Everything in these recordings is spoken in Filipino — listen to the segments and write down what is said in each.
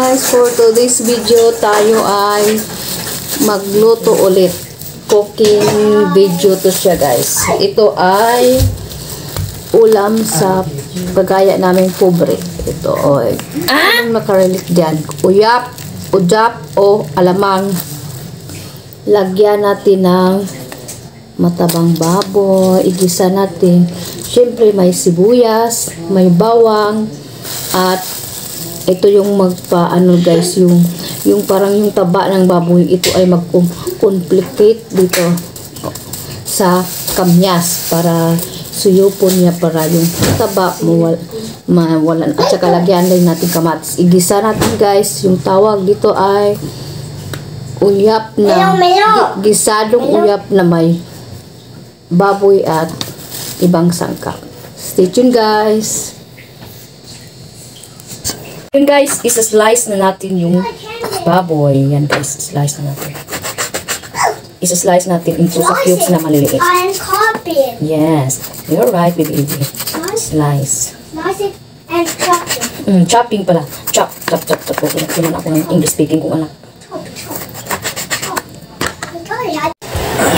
guys, for today's video tayo ay magluto ulit. Cooking video to siya guys. Ito ay ulam sa pagaya naming pobre. Ito ay anong nakarelate dyan? Uyap, ujap o alamang. Lagyan natin ng matabang baboy. Igisa natin. Siyempre may sibuyas, may bawang, at ito yung magpa-ano guys, yung parang yung taba ng baboy, ito ay mag-complicate dito sa kamyas para suyupon niya para yung taba mawalan. At saka lagyan din natin kamatis. Igisa natin guys, yung tawag dito ay uyap na, gisadong uyap na may baboy at ibang sangkap. Stay tuned guys. Yun guys, isa-slice na natin yung baboy. Yan guys, slice na natin. Isa-slice natin into sa cubes na maliliit. Yes, you're right, baby. Slice. And chopping. Chopping pala. Chop. Kailan ako ng English speaking kung anak.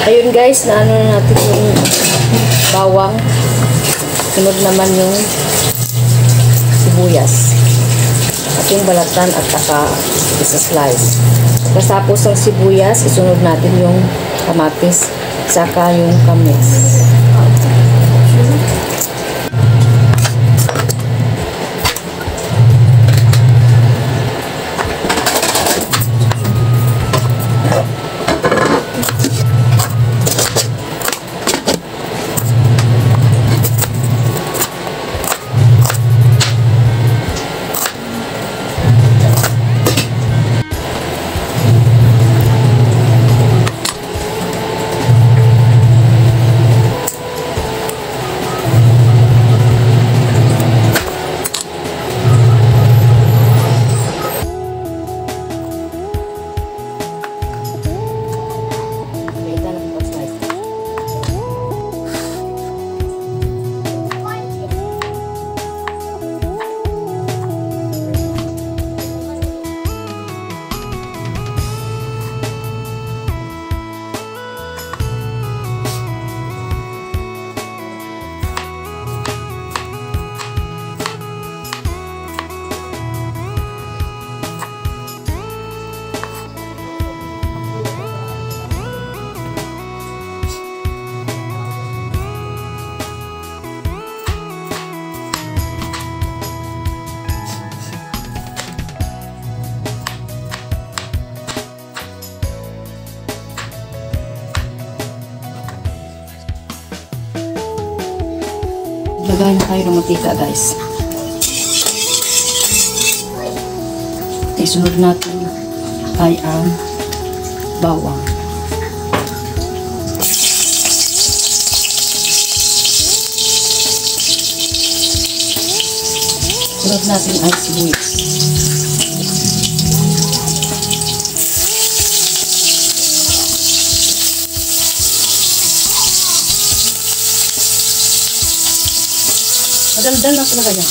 Ayun guys, na ano na natin yung bawang. Sunod naman yung sibuyas. At yung balatan at saka isa-slice. Kasapos ng sibuyas, isunod natin yung kamatis, saka yung kamis. Lagay na tayo ng mantika guys. Isunod natin ay ang bawang. Sunod natin ay sibuyas. Madaldal na talaga yan.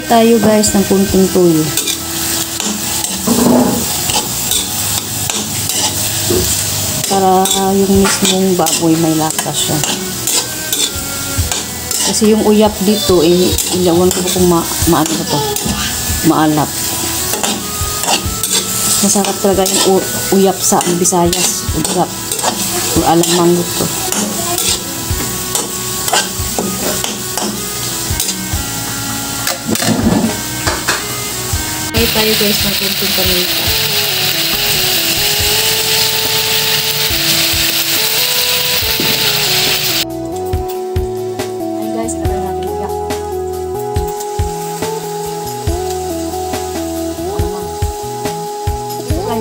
Tayo guys ng kunting tuyo para yung mismong baboy may lasa siya, kasi yung uyap dito ilawan ko kung maano ba to, maalap. Masarap talaga yung uyap sa Visayas, uyap o alamang ito. Tayo guys ng kunting paminta.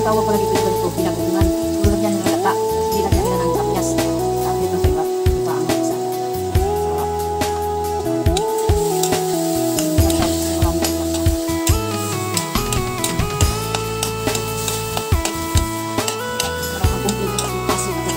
tawag pala dito ito, pinagutungan. Tulad yan ng lata, nilagyan nila ng kamyas. At dito sa iba ang isa. Sarap. Sarap ang kumpleto sa asin na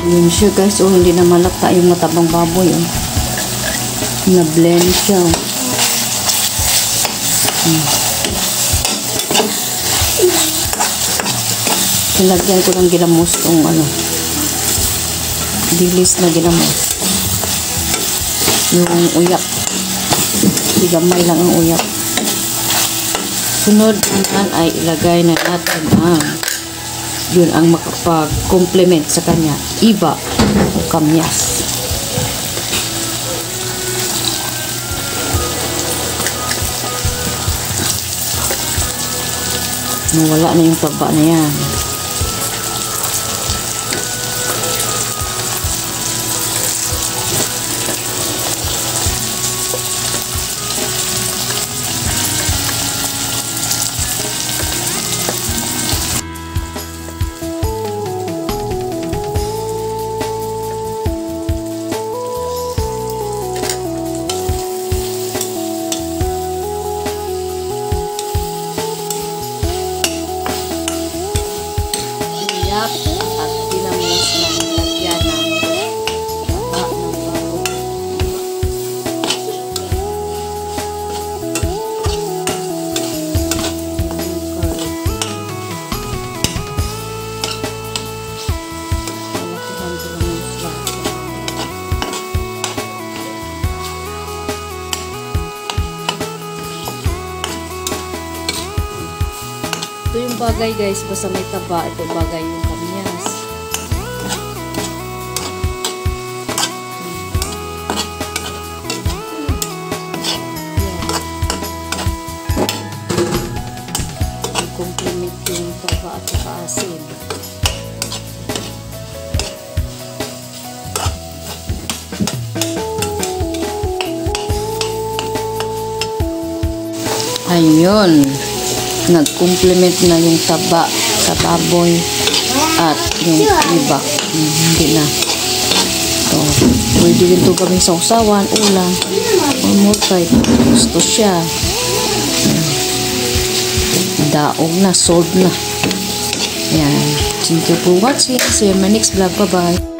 Yun siya guys, oh, hindi na malata yung matabang baboy, oh. Na-blend siya, oh. Sinagyan ko ng ginamos tong ano, dilis na ginamos. Yung uyak. Gamay lang ang uyak. Sunod naman ay ilagay na natin ang yun ang makapag-complement sa kanya, iba o kamyas. Nawala na yung taba na yan. At tinamos na nilagyan ng taba ng baboy. Ito yung bagay guys, basta may taba, ito bagay yung kamyas. I-complement yung taba at saka asin. Ayun. Nag-complement na yung taba sa baboy at yung iba. Hindi na. So, pwede din ito gawing sausawan, ulam, or more kahit gusto siya. Daog na, solved na. Yan. Thank you for watching. See you in my next vlog. Bye-bye.